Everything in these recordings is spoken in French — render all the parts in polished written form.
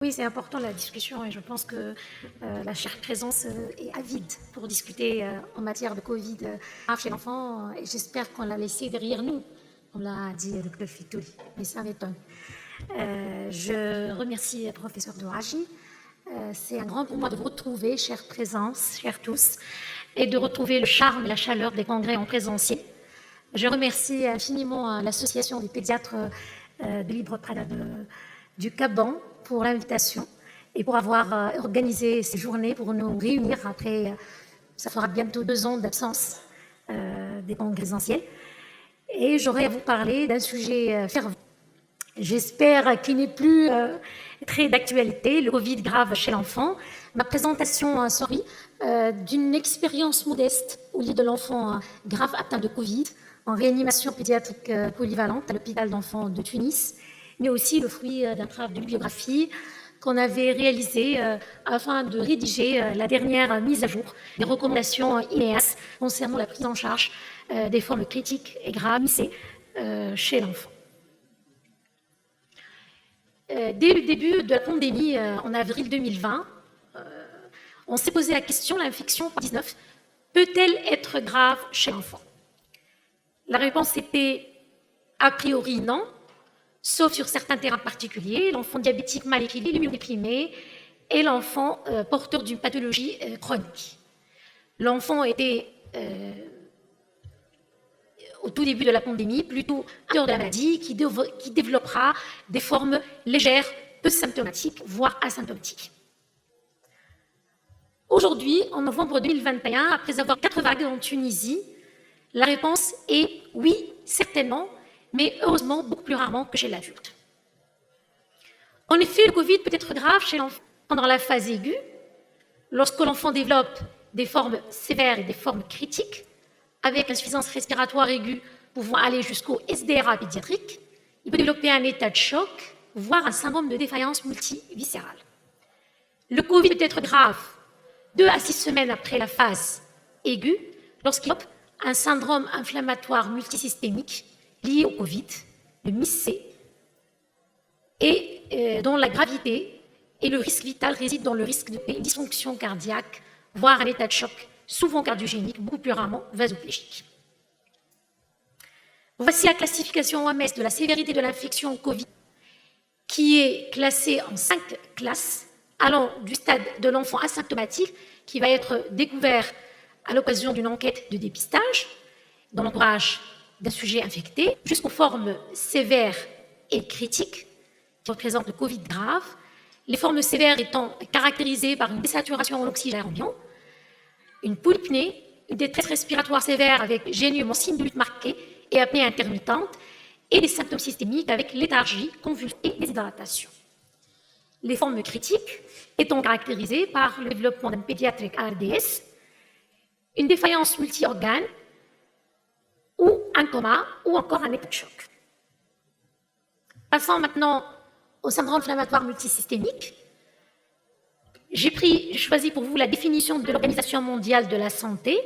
Oui, c'est important la discussion et je pense que la chère présence est avide pour discuter en matière de Covid chez l'enfant et j'espère qu'on l'a laissé derrière nous, comme l'a dit le Dr Fitouli, mais ça m'étonne. Je remercie le professeur Douaji. C'est un grand pour moi de vous retrouver, chère présence, chers tous, et de retrouver le charme et la chaleur des congrès en présentiel. Je remercie infiniment l'association des pédiatres de Libre Prada du Caban pour l'invitation et pour avoir organisé ces journées pour nous réunir après, ça fera bientôt 2 ans d'absence des congrès présentiels. Et j'aurais à vous parler d'un sujet fervent. J'espère qu'il n'est plus très d'actualité, le Covid grave chez l'enfant. Ma présentation d'une expérience modeste au lit de l'enfant grave atteint de Covid en réanimation pédiatrique polyvalente à l'hôpital d'enfants de Tunis, mais aussi le fruit d'un travail de bibliographie qu'on avait réalisé afin de rédiger la dernière mise à jour des recommandations INEAS concernant la prise en charge des formes critiques et graves chez l'enfant. Dès le début de la pandémie, en avril 2020, on s'est posé la question, l'infection par 19 peut-elle être grave chez l'enfant? La réponse était a priori non, sauf sur certains terrains particuliers, l'enfant diabétique mal équilibré, l'immunodéprimé et l'enfant porteur d'une pathologie chronique. L'enfant était, au tout début de la pandémie, plutôt acteur de la maladie qui développera des formes légères, peu symptomatiques, voire asymptomatiques. Aujourd'hui, en novembre 2021, après avoir 4 vagues en Tunisie, la réponse est oui, certainement, mais heureusement beaucoup plus rarement que chez l'adulte. En effet, le Covid peut être grave chez l'enfant pendant la phase aiguë, lorsque l'enfant développe des formes sévères et des formes critiques, avec insuffisance respiratoire aiguë pouvant aller jusqu'au SDRA pédiatrique, il peut développer un état de choc, voire un syndrome de défaillance multiviscérale. Le Covid peut être grave 2 à 6 semaines après la phase aiguë, lorsqu'il développe un syndrome inflammatoire multisystémique lié au Covid, le MIS-C, et dont la gravité et le risque vital résident dans le risque de dysfonction cardiaque, voire un état de choc, souvent cardiogénique, beaucoup plus rarement vasoplégique. Voici la classification OMS de la sévérité de l'infection au Covid, qui est classée en 5 classes, allant du stade de l'enfant asymptomatique, qui va être découvert à l'occasion d'une enquête de dépistage dans l'entourage d'un sujet infecté, jusqu'aux formes sévères et critiques, qui représentent le Covid grave, les formes sévères étant caractérisées par une désaturation en oxygène ambiant, une polypnée, une détresse respiratoire sévère avec gênement, signe de lutte marquée et apnée intermittente, et des symptômes systémiques avec léthargie, convulsion et déshydratation. Les formes critiques étant caractérisées par le développement d'un pédiatrique ARDS, une défaillance multi-organes, ou un coma, ou encore un état de choc. Passons maintenant au syndrome inflammatoire multisystémique. J'ai choisi pour vous la définition de l'Organisation mondiale de la santé,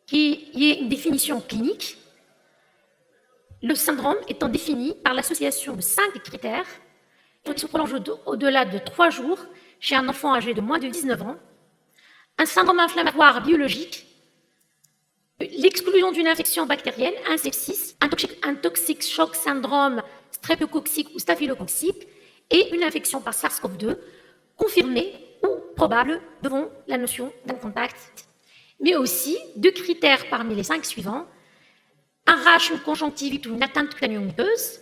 qui est une définition clinique. Le syndrome étant défini par l'association de 5 critères qui se prolongent au-delà de 3 jours chez un enfant âgé de moins de 19 ans, un syndrome inflammatoire biologique, l'exclusion d'une infection bactérienne, un sepsis, un toxic shock syndrome streptococcique ou staphylococcique et une infection par SARS-CoV-2 confirmée ou probable devant la notion d'un contact. Mais aussi 2 critères parmi les 5 suivants, un rash, une conjonctivite ou une atteinte cutanéo-muqueuse,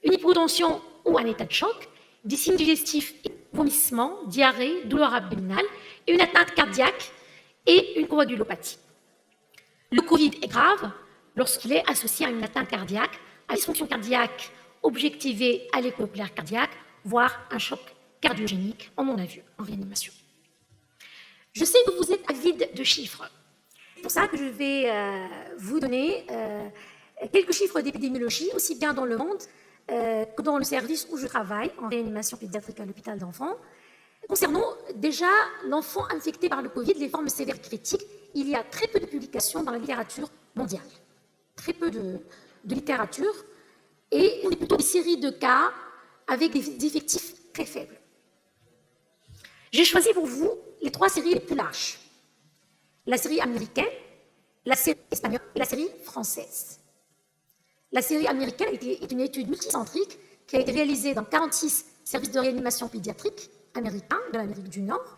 une hypotension ou un état de choc, des signes digestifs, vomissements, diarrhée, douleur abdominale, et une atteinte cardiaque et une coagulopathie. Le Covid est grave lorsqu'il est associé à une atteinte cardiaque, à une dysfonction cardiaque objectivée à l'écho doppler cardiaque, voire un choc cardiogénique, on en a vu en réanimation. Je sais que vous êtes avide de chiffres. C'est pour ça que je vais vous donner quelques chiffres d'épidémiologie, aussi bien dans le monde que dans le service où je travaille, en réanimation pédiatrique à l'hôpital d'enfants. Concernant déjà l'enfant infecté par le Covid, les formes sévères critiques, il y a très peu de publications dans la littérature mondiale. Très peu de littérature, et on est plutôt des séries de cas avec des effectifs très faibles. J'ai choisi pour vous les 3 séries les plus larges. La série américaine, la série espagnole et la série française. La série américaine est une étude multicentrique qui a été réalisée dans 46 services de réanimation pédiatrique américains de l'Amérique du Nord.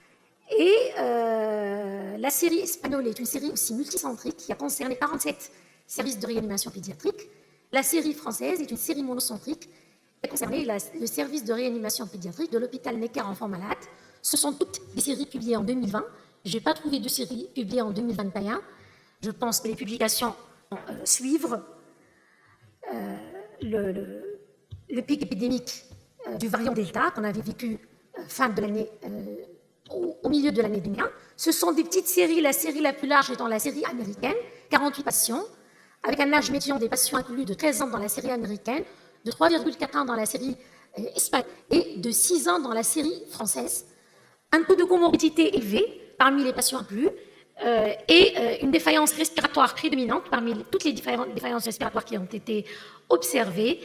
Et la série espagnole est une série aussi multicentrique qui a concerné 47 services de réanimation pédiatrique. La série française est une série monocentrique qui a concerné le service de réanimation pédiatrique de l'hôpital Necker-Enfants Malades. Ce sont toutes des séries publiées en 2020. Je n'ai pas trouvé de séries publiées en 2021. Je pense que les publications vont suivre le pic épidémique du variant Delta qu'on avait vécu fin de l'année, au milieu de l'année 2001. Ce sont des petites séries, la série la plus large étant la série américaine, 48 patients, avec un âge médian des patients inclus de 13 ans dans la série américaine, de 3,4 ans dans la série espagnole et de 6 ans dans la série française. Un taux de comorbidité élevé parmi les patients inclus et une défaillance respiratoire prédominante parmi toutes les défaillances respiratoires qui ont été observées,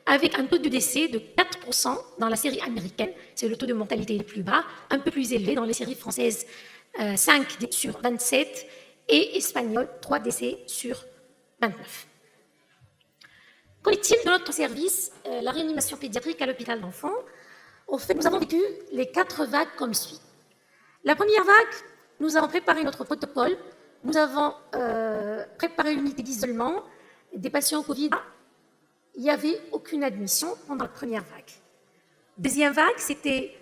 avec un taux de décès de 4% dans la série américaine, c'est le taux de mortalité le plus bas, un peu plus élevé dans les séries françaises, 5 sur 27, et espagnol, 3 décès sur 29. Qu'en est-il de notre service, la réanimation pédiatrique à l'hôpital d'enfants? Au fait, nous avons vécu les 4 vagues comme suit. La première vague, nous avons préparé notre protocole, nous avons préparé une unité d'isolement des patients Covid. Il n'y avait aucune admission pendant la première vague. Deuxième vague, c'était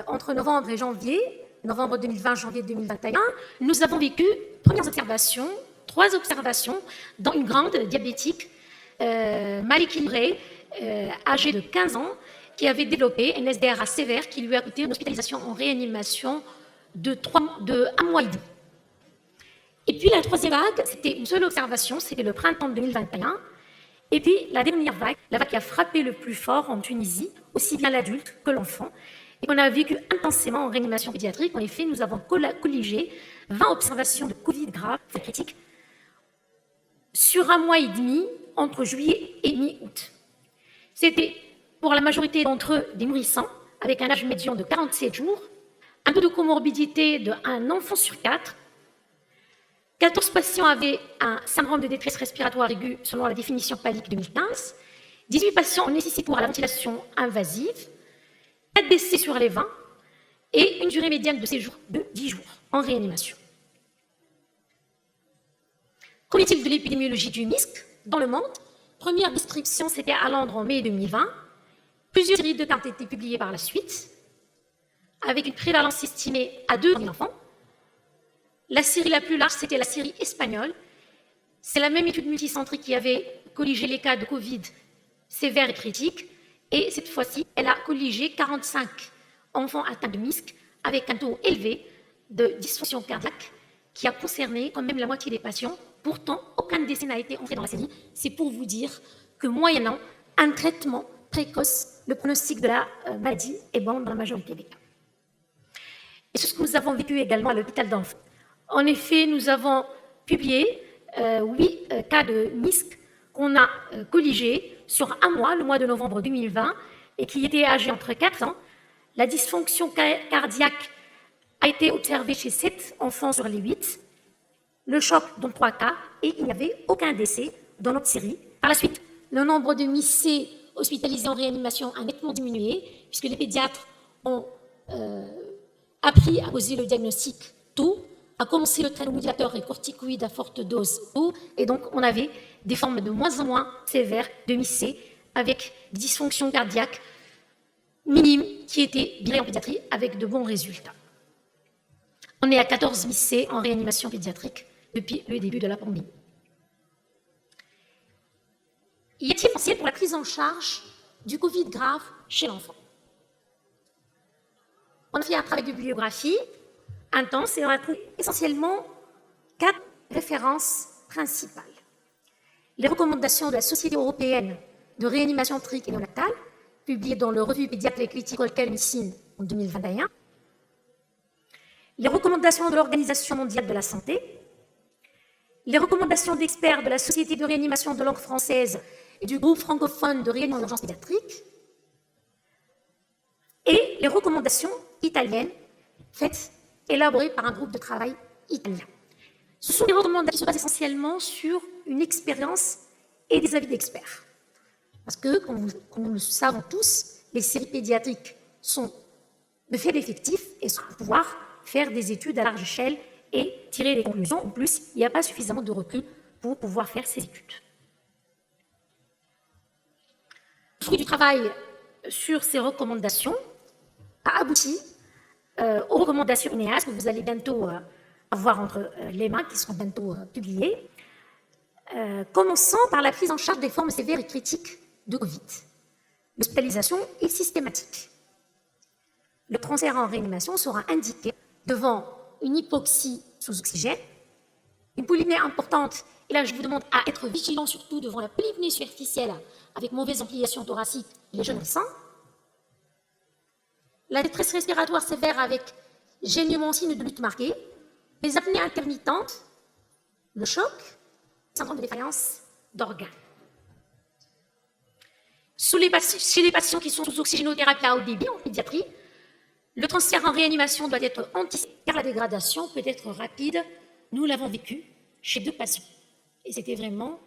entre novembre et janvier, novembre 2020, janvier 2021. Nous avons vécu 3 observations, dont une grande diabétique, mal équilibrée, âgée de 15 ans, qui avait développé un SDRA sévère qui lui a coûté une hospitalisation en réanimation de 1 mois et demi. Et puis la troisième vague, c'était une seule observation, c'était le printemps 2021. Et puis la dernière vague, la vague qui a frappé le plus fort en Tunisie, aussi bien l'adulte que l'enfant, et qu'on a vécu intensément en réanimation pédiatrique. En effet, nous avons colligé 20 observations de Covid grave, critique, sur 1 mois et demi, entre juillet et mi-août. C'était pour la majorité d'entre eux des nourrissons, avec un âge médian de 47 jours, un taux de comorbidité de 1 enfant sur 4, 14 patients avaient un syndrome de détresse respiratoire aiguë selon la définition PALIC 2015. 18 patients ont nécessité pour la ventilation invasive. 4 décès sur les 20 et une durée médiane de séjour de 10 jours en réanimation. Qu'en est-il de l'épidémiologie du MISC dans le monde? Première description, c'était à Londres en mai 2020. Plusieurs séries de cas ont été publiées par la suite, avec une prévalence estimée à 2 000 enfants. La série la plus large, c'était la série espagnole. C'est la même étude multicentrique qui avait colligé les cas de Covid sévères et critiques. Et cette fois-ci, elle a colligé 45 enfants atteints de MISC avec un taux élevé de dysfonction cardiaque qui a concerné quand même la moitié des patients. Pourtant, aucun décès n'a été entré dans la série. C'est pour vous dire que moyennant un traitement précoce, le pronostic de la maladie est bon dans la majorité des cas. Et c'est ce que nous avons vécu également à l'hôpital d'enfants. En effet, nous avons publié 8 cas de MISC qu'on a colligés sur 1 mois, le mois de novembre 2020, et qui étaient âgés entre 4 ans. La dysfonction cardiaque a été observée chez 7 enfants sur les 8, le choc dans 3 cas, et il n'y avait aucun décès dans notre série. Par la suite, le nombre de MIS-C hospitalisés en réanimation a nettement diminué, puisque les pédiatres ont appris à poser le diagnostic tôt, a commencé le traitement modulateur et corticoïde à forte dose tôt, et donc on avait des formes de moins en moins sévères de MIS-C avec des dysfonctions cardiaques minimes qui étaient bien en pédiatrie avec de bons résultats. On est à 14 MIS-C en réanimation pédiatrique depuis le début de la pandémie. Y a-t-il essentiel pour la prise en charge du Covid grave chez l'enfant? On a fait un travail de bibliographie intense et on a trouvé essentiellement 4 références principales. Les recommandations de la Société européenne de réanimation pédiatrique et néonatale, publiées dans le Revue Pediatric Critical Care Medicine en 2021. Les recommandations de l'Organisation mondiale de la santé. Les recommandations d'experts de la Société de réanimation de langue française et du groupe francophone de réanimation d'urgence pédiatrique. Et les recommandations italiennes élaborées par un groupe de travail italien. Ce sont des recommandations qui se basent essentiellement sur une expérience et des avis d'experts. Parce que, comme nous le savons tous, les séries pédiatriques sont de fait effectif et sont pour pouvoir faire des études à large échelle et tirer des conclusions. En plus, il n'y a pas suffisamment de recul pour pouvoir faire ces études. Le fruit du travail sur ces recommandations a abouti aux recommandations INEAS que vous allez bientôt avoir entre les mains, qui seront bientôt publiées, commençant par la prise en charge des formes sévères et critiques de Covid. L'hospitalisation est systématique. Le transfert en réanimation sera indiqué devant une hypoxie sous oxygène, une polypnée importante, et là je vous demande à être vigilant surtout devant la polypnée superficielle avec mauvaise ampliation thoracique les jeunes récents, la détresse respiratoire sévère avec gênement signe de lutte marquée, les apnées intermittentes, le choc, le syndrome de défaillance d'organes. Chez les patients qui sont sous oxygénothérapie à haut débit en pédiatrie, le transfert en réanimation doit être anticipé car la dégradation peut être rapide. Nous l'avons vécu chez 2 patients. Et c'était vraiment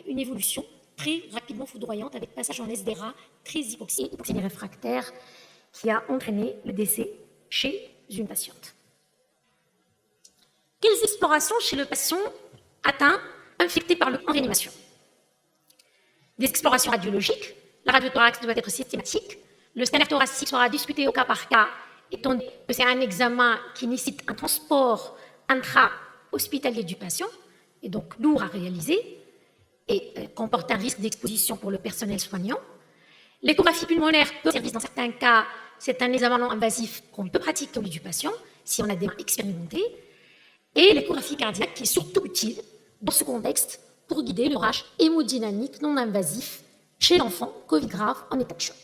une évolution très rapidement foudroyante avec passage en SDRA très hypoxie réfractaire qui a entraîné le décès chez une patiente. Quelles explorations chez le patient atteint infecté par en réanimation? Des explorations radiologiques. La radiothorax doit être systématique. Le scanner thoracique sera discuté au cas par cas, étant donné que c'est un examen qui nécessite un transport intra-hospitalier du patient, et donc lourd à réaliser, et comporte un risque d'exposition pour le personnel soignant. L'échographie pulmonaire peut servir dans certains cas, c'est un examen non invasif qu'on peut pratiquer au milieu du patient, si on a des mains expérimentées, et l'échographie cardiaque qui est surtout utile dans ce contexte pour guider le RH hémodynamique non invasif chez l'enfant Covid grave en état de choc.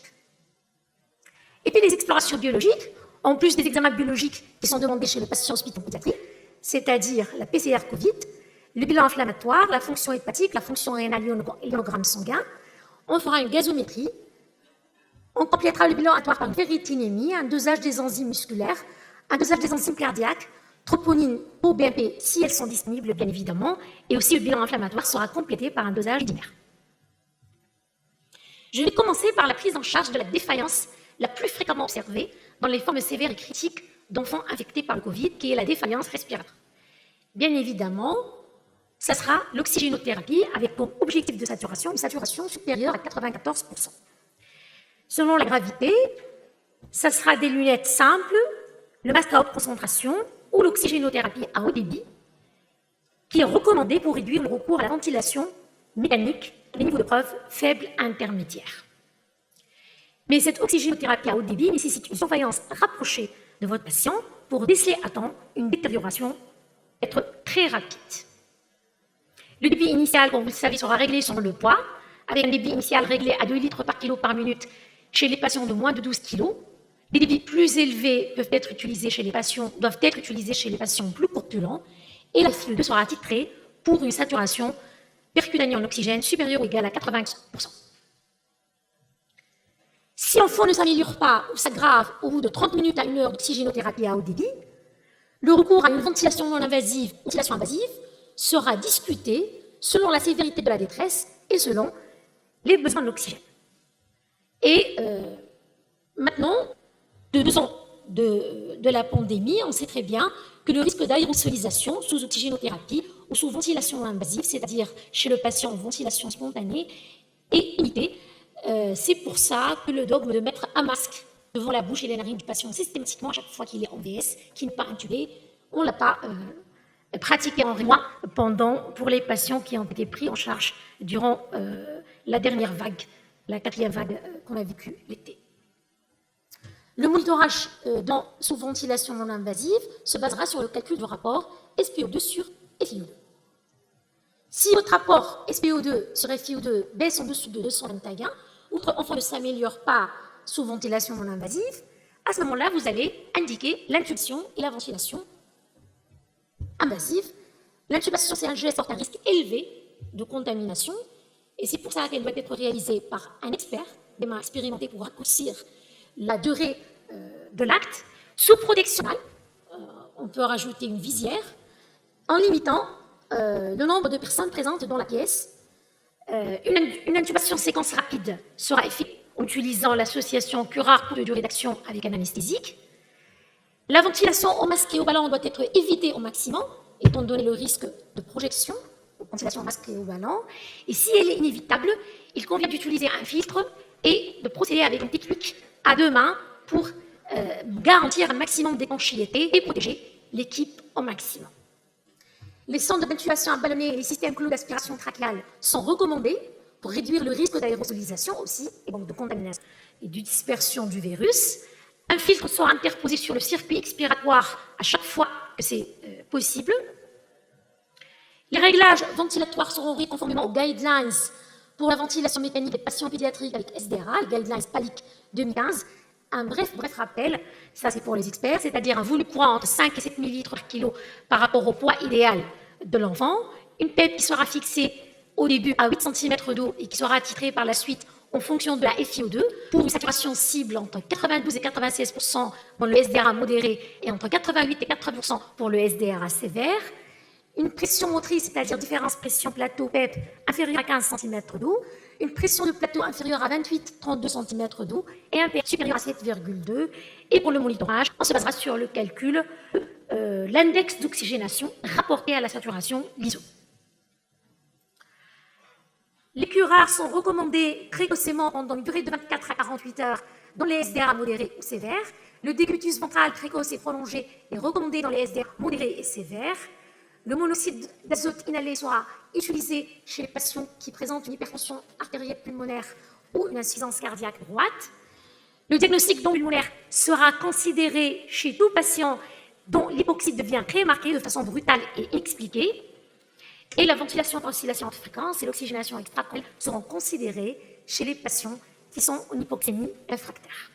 Et puis les explorations biologiques, en plus des examens biologiques qui sont demandés chez le patient hospitalo-pédiatrique, c'est-à-dire la PCR Covid, le bilan inflammatoire, la fonction hépatique, la fonction rénale, l'ionogramme sanguin, on fera une gazométrie, on complétera le bilan atoire par une ferritinémie, un dosage des enzymes musculaires, un dosage des enzymes cardiaques, troponine ou BMP si elles sont disponibles bien évidemment, et aussi le bilan inflammatoire sera complété par un dosage binaire. Je vais commencer par la prise en charge de la défaillance la plus fréquemment observée dans les formes sévères et critiques d'enfants infectés par le Covid, qui est la défaillance respiratoire. Bien évidemment, ça sera l'oxygénothérapie avec comme objectif de saturation une saturation supérieure à 94%. Selon la gravité, ça sera des lunettes simples, le masque à haute concentration ou l'oxygénothérapie à haut débit, qui est recommandée pour réduire le recours à la ventilation mécanique à des niveaux de preuve faibles à intermédiaires. Mais cette oxygénothérapie à haut débit nécessite une surveillance rapprochée de votre patient pour déceler à temps une détérioration être très rapide. Le débit initial, comme vous le savez, sera réglé selon le poids, avec un débit initial réglé à 2 litres par kilo par minute chez les patients de moins de 12 kg. Des débits plus élevés doivent être utilisés chez les patients plus corpulents, et la FiO2 sera titrée pour une saturation percutanéenne en oxygène supérieure ou égale à 80%. Si l'enfant ne s'améliore pas ou s'aggrave au bout de 30 minutes à 1 heure d'oxygénothérapie à haut débit, le recours à une ventilation non invasive, ventilation invasive, sera discuté selon la sévérité de la détresse et selon les besoins de l'oxygène. Et maintenant, de 2 ans de la pandémie, on sait très bien que le risque d'aérosolisation sous oxygénothérapie ou sous ventilation invasive, c'est-à-dire chez le patient en ventilation spontanée, est limité. C'est pour ça que le dogme de mettre un masque devant la bouche et les narines du patient systématiquement à chaque fois qu'il est en VS, qui n'est pas intubé, on ne l'a pas pratiqué en réanimation pour les patients qui ont été pris en charge durant la dernière vague, la 4e vague qu'on a vécue l'été. Le monitorage sous ventilation non invasive se basera sur le calcul du rapport SPO2 sur FiO2. Si votre rapport SPO2 sur FiO2 baisse en dessous de 221, votre enfant ne s'améliore pas sous ventilation non invasive, à ce moment-là, vous allez indiquer l'intubation et la ventilation invasive. L'intubation, c'est un geste porte un risque élevé de contamination, et c'est pour ça qu'elle doit être réalisée par un expert, des mains expérimentées pour raccourcir la durée de l'acte, Sous protection, on peut rajouter une visière en limitant le nombre de personnes présentes dans la pièce. Une intubation séquence rapide sera effectuée en utilisant l'association curare courte durée d'action avec un anesthésique. La ventilation au masque et au ballon doit être évitée au maximum, étant donné le risque de projection, ventilation au masque et au ballon. Et si elle est inévitable, il convient d'utiliser un filtre et de procéder avec une technique à deux mains pour garantir un maximum d'étanchéité et protéger l'équipe au maximum. Les centres d'intubation à ballonnet et les systèmes clous d'aspiration trachéale sont recommandés pour réduire le risque d'aérosolisation aussi, et donc de contamination et de dispersion du virus. Un filtre sera interposé sur le circuit expiratoire à chaque fois que c'est possible. Les réglages ventilatoires seront réalisés conformément aux guidelines pour la ventilation mécanique des patients pédiatriques avec SDRA, les guidelines PALIC 2015. Un bref rappel, ça c'est pour les experts, c'est-à-dire un volume courant entre 5 et 7 ml par kilo par rapport au poids idéal de l'enfant, une PEP qui sera fixée au début à 8 cm d'eau et qui sera titrée par la suite en fonction de la FiO2 pour une saturation cible entre 92 et 96% dans le SDRA modéré et entre 88 et 80% pour le SDRA sévère. Une pression motrice, c'est-à-dire différence pression plateau PEP inférieure à 15 cm d'eau, une pression de plateau inférieure à 28-32 cm d'eau et un PEP supérieur à 7,2. Et pour le monitorage, on se basera sur le calcul l'index d'oxygénation rapporté à la saturation l'ISO. Les curares sont recommandés précocement pendant une durée de 24 à 48 heures dans les SDRA modérés ou sévères. Le décutus ventral précoce et prolongé est recommandé dans les SDRA modérés et sévères. Le monoxyde d'azote inhalé sera utilisé chez les patients qui présentent une hypertension artérielle pulmonaire ou une insuffisance cardiaque droite. Le diagnostic pulmonaire sera considéré chez tout patient dont l'hypoxie devient très marquée de façon brutale et inexpliquée. Et la ventilation par oscillation de fréquence et l'oxygénation extracorporelle seront considérées chez les patients qui sont en hypoxémie réfractaire.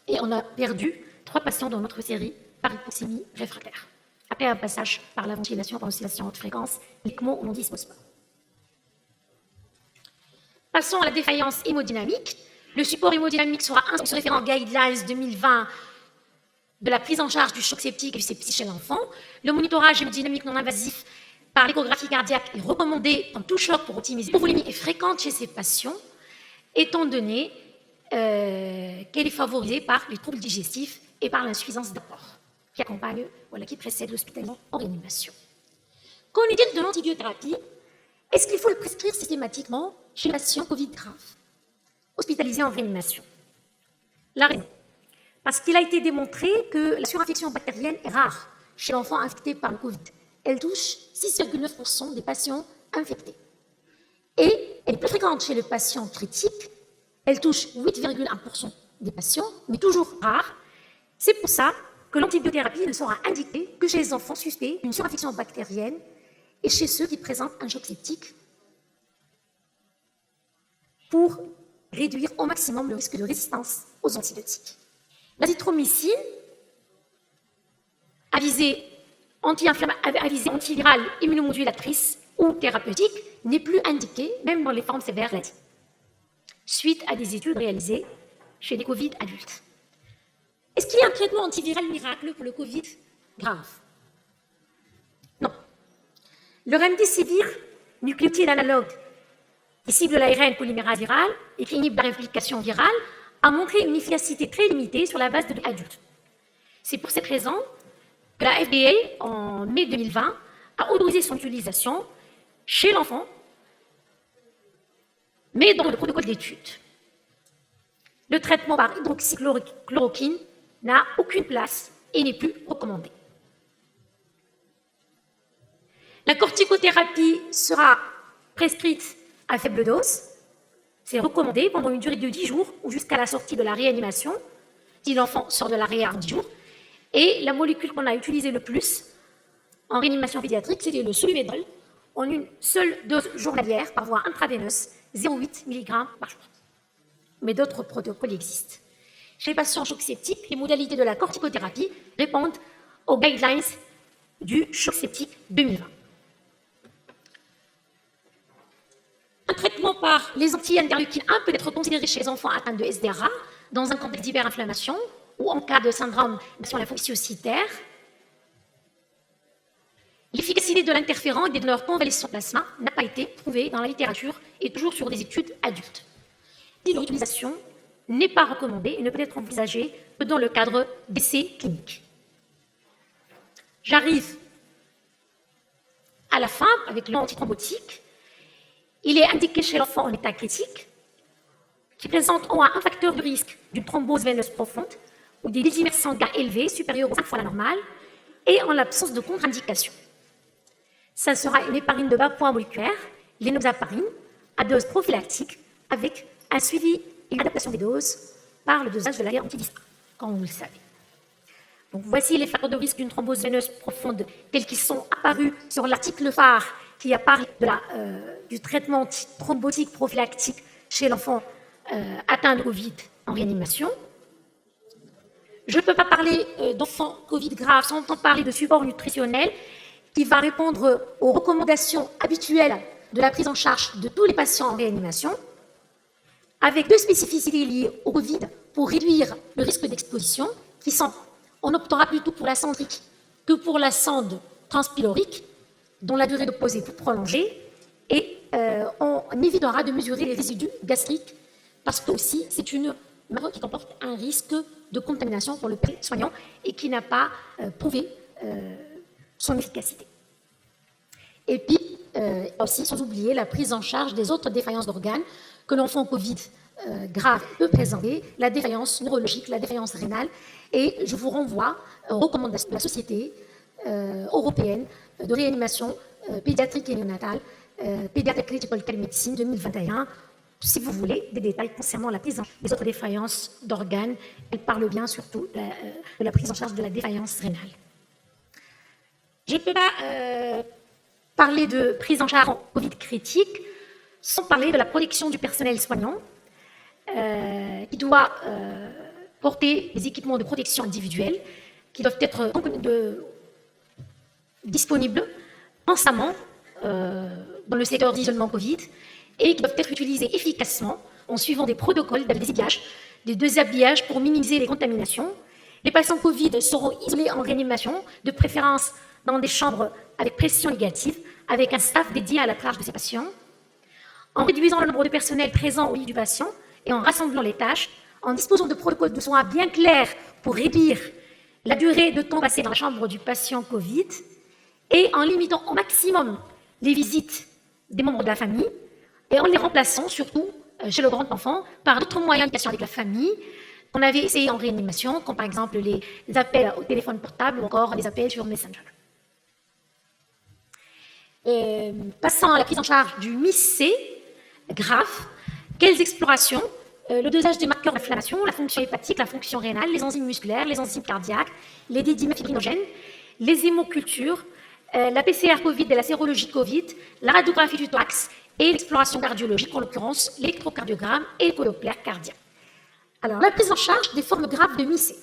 Et on a perdu 3 patients dans notre série par hypoxémie réfractaire, après un passage par la ventilation par oscillation de fréquence, l'ECMO, on ne dispose pas. Passons à la défaillance hémodynamique. Le support hémodynamique sera inscrit sur référent Guidelines 2020 de la prise en charge du choc septique et du sepsis chez l'enfant. Le monitorage hémodynamique non invasif par l'échographie cardiaque est recommandé en tout choc pour optimiser l'hypovolémie est fréquente chez ces patients, étant donné qu'elle est favorisée par les troubles digestifs et par l'insuffisance d'apport qui accompagne, qui précède l'hospitalisation en réanimation. Qu'en est-il de l'antibiothérapie? Est-ce qu'il faut le prescrire systématiquement chez les patients Covid graves, hospitalisés en réanimation? La raison, parce qu'il a été démontré que la surinfection bactérienne est rare chez l'enfant infecté par le Covid. Elle touche 6,9% des patients infectés. Et elle est plus fréquente chez les patients critiques. Elle touche 8,1% des patients, mais toujours rare. C'est pour ça que l'antibiothérapie ne sera indiquée que chez les enfants suspects d'une surinfection bactérienne et chez ceux qui présentent un choc septique pour réduire au maximum le risque de résistance aux antibiotiques. L'azithromycine, à visée antivirale immunomodulatrice ou thérapeutique, n'est plus indiquée, même dans les formes sévères de la maladie, suite à des études réalisées chez les Covid adultes. Est-ce qu'il y a un traitement antiviral miracle pour le Covid grave? Non. Le remdesivir, nucléotide analogue qui cible l'ARN polymérase virale et qui inhibe la réplication virale, a montré une efficacité très limitée sur la base de l'adultes. C'est pour cette raison que la FDA, en mai 2020, a autorisé son utilisation chez l'enfant, mais dans le protocole d'étude. Le traitement par hydroxychloroquine n'a aucune place et n'est plus recommandé. La corticothérapie sera prescrite à faible dose. C'est recommandé pendant une durée de 10 jours ou jusqu'à la sortie de la réanimation, si l'enfant sort de la réa en 10 jours. Et la molécule qu'on a utilisée le plus en réanimation pédiatrique, c'était le Solumédol, en une seule dose journalière par voie intraveineuse, 0,8 mg par jour. Mais d'autres protocoles existent. Chez les patients choc septique, les modalités de la corticothérapie répondent aux guidelines du choc septique 2020. Un traitement par les anti-interleukines 1 peut être considéré chez les enfants atteints de SDRA dans un contexte d'hyperinflammation ou ou en cas de syndrome lymphocytaire. L'efficacité de l'interféron et des donneurs convalescents plasma n'a pas été prouvée dans la littérature et toujours sur des études adultes. Leur utilisation n'est pas recommandée et ne peut être envisagée que dans le cadre d'essais cliniques. J'arrive à la fin avec l'antithrombotique. Il est indiqué chez l'enfant en état critique qui présente au moins un facteur de risque d'une thrombose veineuse profonde ou des désimères sanguins élevés supérieurs aux 5 fois la normale et en l'absence de contre-indication. Ça sera une héparine de bas point moléculaire, l'énoxaparine, à dose prophylactique avec un suivi et une adaptation des doses par le dosage de la antidispar, comme vous le savez. Donc voici les facteurs de risque d'une thrombose veineuse profonde tels qu'ils sont apparus sur l'article phare qui a parlé du traitement thrombotique prophylactique chez l'enfant atteint de Covid en réanimation. Je ne peux pas parler d'enfants Covid grave sans parler de support nutritionnel qui va répondre aux recommandations habituelles de la prise en charge de tous les patients en réanimation, avec deux spécificités liées au Covid pour réduire le risque d'exposition, qui sont, on optera plutôt pour la cendrique que pour la sonde transpylorique, dont la durée de pause est plus prolongée, et on évitera de mesurer les résidus gastriques, parce que aussi c'est une maladie qui comporte un risque de contamination pour le soignant et qui n'a pas prouvé son efficacité. Et puis, aussi, sans oublier la prise en charge des autres défaillances d'organes que l'enfant Covid grave peut présenter, la défaillance neurologique, la défaillance rénale, et je vous renvoie aux recommandations de la Société européenne de réanimation pédiatrique et néonatale, Pediatric Critical Care Medicine 2021, si vous voulez des détails concernant la prise en charge des autres défaillances d'organes. Elle parle bien surtout de la prise en charge de la défaillance rénale. Je ne peux pas parler de prise en charge en Covid critique sans parler de la protection du personnel soignant qui doit porter des équipements de protection individuelle qui doivent être disponibles constamment dans le secteur d'isolement Covid et qui doivent être utilisés efficacement en suivant des protocoles d'habillage, des déshabillages pour minimiser les contaminations. Les patients Covid seront isolés en réanimation, de préférence dans des chambres avec pression négative, avec un staff dédié à la charge de ces patients, en réduisant le nombre de personnels présents au lit du patient et en rassemblant les tâches, en disposant de protocoles de soins bien clairs pour réduire la durée de temps passé dans la chambre du patient Covid et en limitant au maximum les visites des membres de la famille et en les remplaçant surtout chez le grand enfant par d'autres moyens de communication avec la famille qu'on avait essayé en réanimation, comme par exemple les appels au téléphone portable ou encore les appels sur Messenger. Passant à la prise en charge du MIS-C grave, quelles explorations? Le dosage des marqueurs d'inflammation, la fonction hépatique, la fonction rénale, les enzymes musculaires, les enzymes cardiaques, les dédimères fibrinogènes, les hémocultures, la PCR Covid et la sérologie Covid, la radiographie du thorax et l'exploration cardiologique, en l'occurrence l'électrocardiogramme et le Doppler cardiaque. Alors, la prise en charge des formes graves de MIS-C.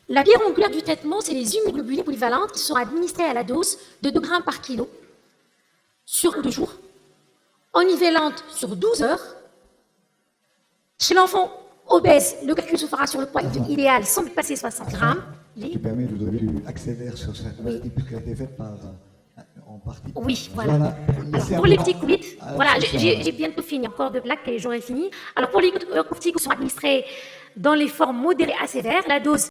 La pierre angulaire du traitement, c'est les immunoglobulines polyvalentes qui sont administrées à la dose de 2 grammes par kilo sur 2 jours, en nivellante sur 12 heures. Chez l'enfant obèse, le calcul se fera sur le poids idéal sans dépasser 60 grammes. Qui permet de donner du accélère sur cette partie, puisqu'elle a été faite en partie. Oui, voilà. Alors, pour les petits Covid, voilà, j'ai bientôt fini, encore 2 plaques et j'aurai fini. Alors, pour les corticoïdes qui sont administrés dans les formes modérées à sévères, la dose